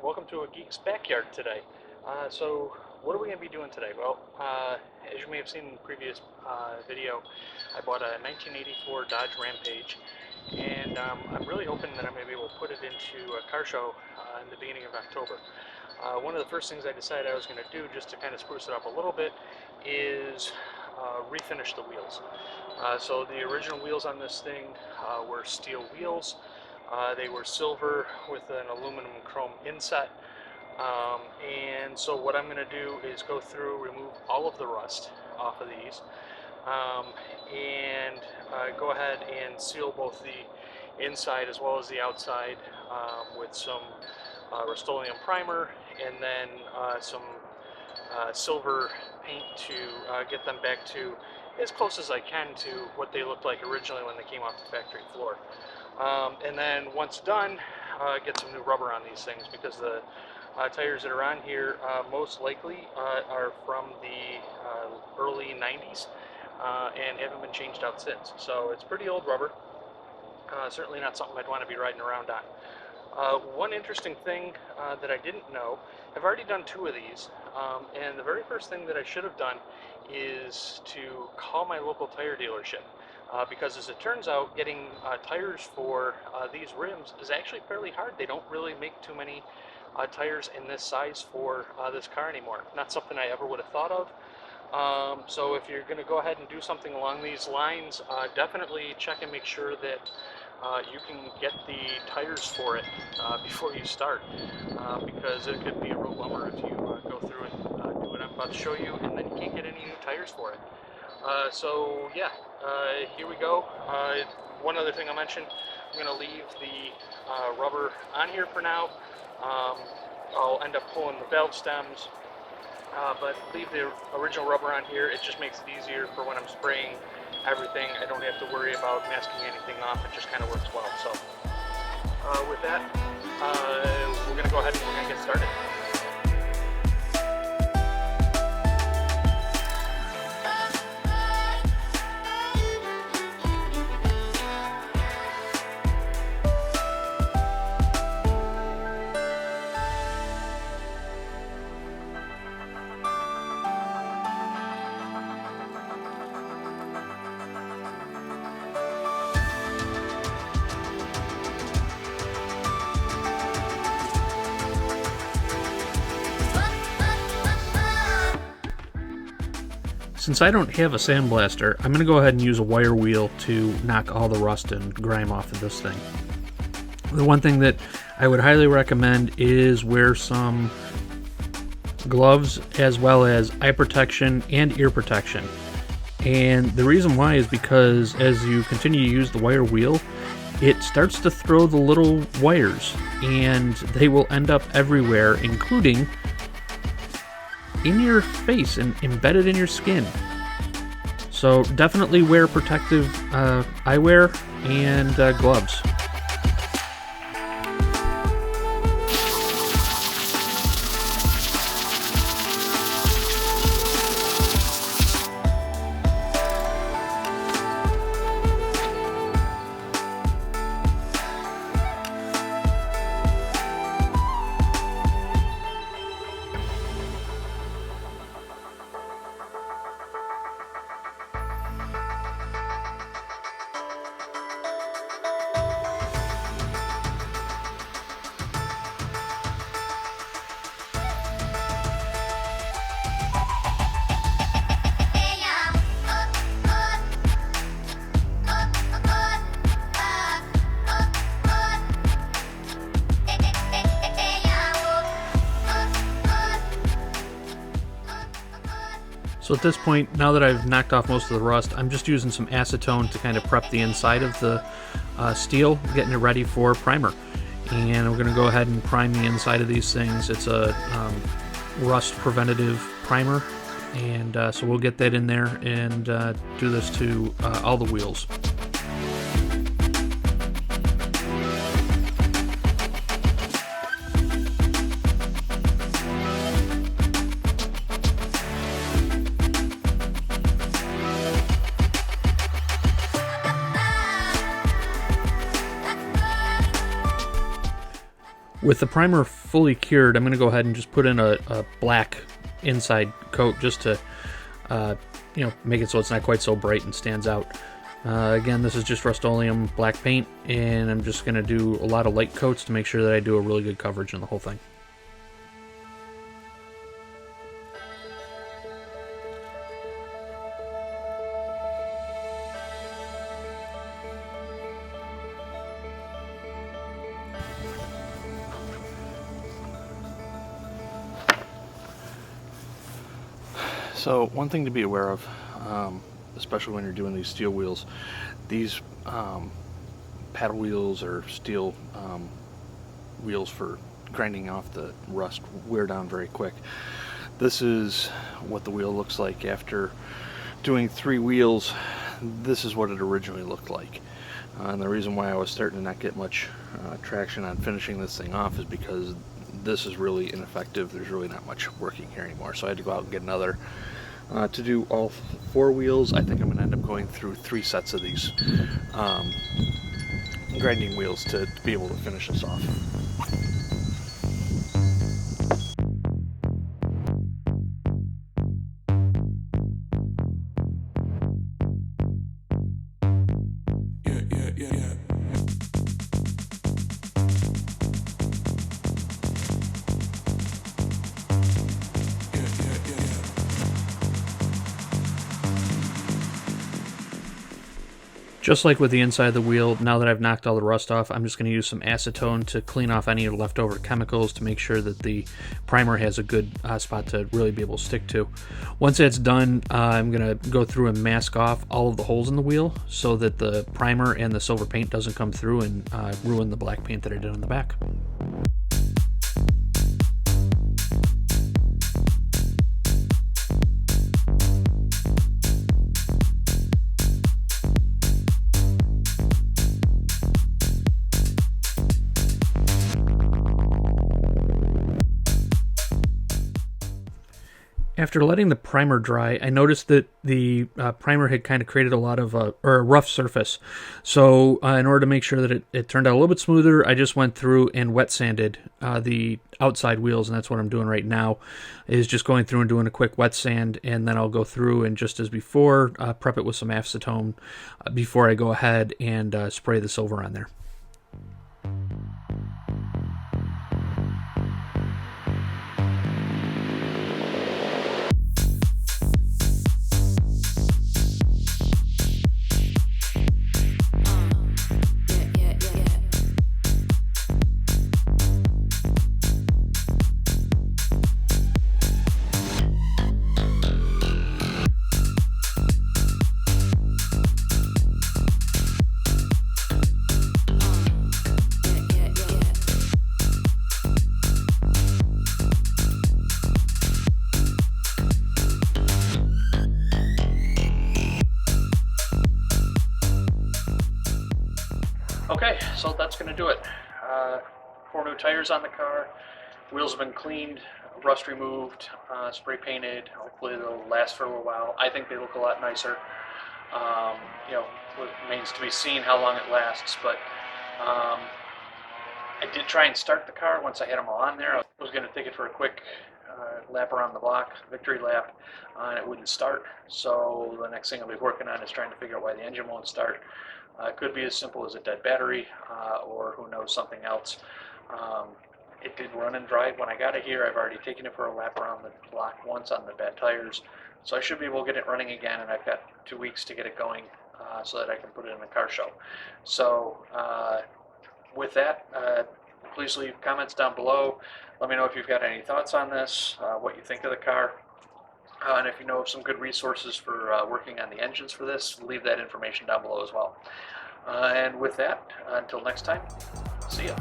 welcome to a geek's backyard today. So what are we going to be doing today? Well, as you may have seen in the previous video, I bought a 1984 Dodge Rampage, and I'm really hoping that I'm going to be able to put it into a car show in the beginning of October. One of the first things I decided I was going to do, just to kind of spruce it up a little bit, is refinish the wheels. So the original wheels on this thing were steel wheels. They were silver with an aluminum chrome inset. And so what I'm going to do is go through, remove all of the rust off of these, and go ahead and seal both the inside as well as the outside with some Rustoleum primer, and then some silver paint to get them back to as close as I can to what they looked like originally when they came off the factory floor. And then once done, get some new rubber on these things, because the tires that are on here most likely are from the early 90s and haven't been changed out since. So it's pretty old rubber. Certainly not something I'd want to be riding around on. One interesting thing that I didn't know, I've already done 2 of these, and the very first thing that I should have done is to call my local tire dealership. Because as it turns out, getting tires for these rims is actually fairly hard. They don't really make too many tires in this size for this car anymore. Not something I ever would have thought of. So if you're going to go ahead and do something along these lines, definitely check and make sure that you can get the tires for it before you start, because it could be a real bummer if you go through and do what I'm about to show you, and then you can't get any new tires for it. So yeah, here we go. One other thing I'll mention, I'm going to leave the rubber on here for now. I'll end up pulling the valve stems, but leave the original rubber on here. It just makes it easier for when I'm spraying everything. I don't have to worry about masking anything off. It just kind of works well. So with that, we're going to go ahead and we're going to get started. Since I don't have a sandblaster, I'm going to go ahead and use a wire wheel to knock all the rust and grime off of this thing. The one thing that I would highly recommend is wear some gloves as well as eye protection and ear protection. And the reason why is because as you continue to use the wire wheel, it starts to throw the little wires, and they will end up everywhere, including in your face and embedded in your skin. So definitely wear protective eyewear and gloves. So at this point, now that I've knocked off most of the rust, I'm just using some acetone to kind of prep the inside of the steel, getting it ready for primer. And we're going to go ahead and prime the inside of these things. It's a rust preventative primer, and so we'll get that in there and do this to all the wheels. With the primer fully cured, I'm going to go ahead and just put in a black inside coat just to make it so it's not quite so bright and stands out. Again, this is just Rustoleum black paint, and I'm just going to do a lot of light coats to make sure that I do a really good coverage on the whole thing. So one thing to be aware of, especially when you're doing these steel wheels, these paddle wheels or steel wheels for grinding off the rust wear down very quick. This is what the wheel looks like after doing 3 wheels. This is what it originally looked like. And the reason why I was starting to not get much traction on finishing this thing off is because this is really ineffective. There's really not much working here anymore. So I had to go out and get another. To do all 4 wheels, I think I'm going to end up going through 3 sets of these grinding wheels to be able to finish this off. Just like with the inside of the wheel, now that I've knocked all the rust off, I'm just going to use some acetone to clean off any leftover chemicals to make sure that the primer has a good spot to really be able to stick to. Once that's done, I'm going to go through and mask off all of the holes in the wheel so that the primer and the silver paint doesn't come through and ruin the black paint that I did on the back. After letting the primer dry, I noticed that the primer had kind of created a lot of a rough surface. So in order to make sure that it turned out a little bit smoother, I just went through and wet sanded the outside wheels, and that's what I'm doing right now, is just going through and doing a quick wet sand, and then I'll go through and, just as before, prep it with some acetone before I go ahead and spray the silver on there. Okay, so that's going to do it. 4 new tires on the car, wheels have been cleaned, rust removed, spray painted. Hopefully they'll last for a little while. I think they look a lot nicer. It remains to be seen how long it lasts, but I did try and start the car once I had them all on there. I was going to take it for a quick lap around the block, victory lap, and it wouldn't start. So the next thing I'll be working on is trying to figure out why the engine won't start. It could be as simple as a dead battery, or who knows, something else. It did run and drive when I got it here. I've already taken it for a lap around the block once on the bad tires, so I should be able to get it running again, and I've got 2 weeks to get it going so that I can put it in the car show. So with that, please leave comments down below. Let me know if you've got any thoughts on this, what you think of the car. And if you know of some good resources for working on the engines for this, leave that information down below as well. And with that, until next time, see ya.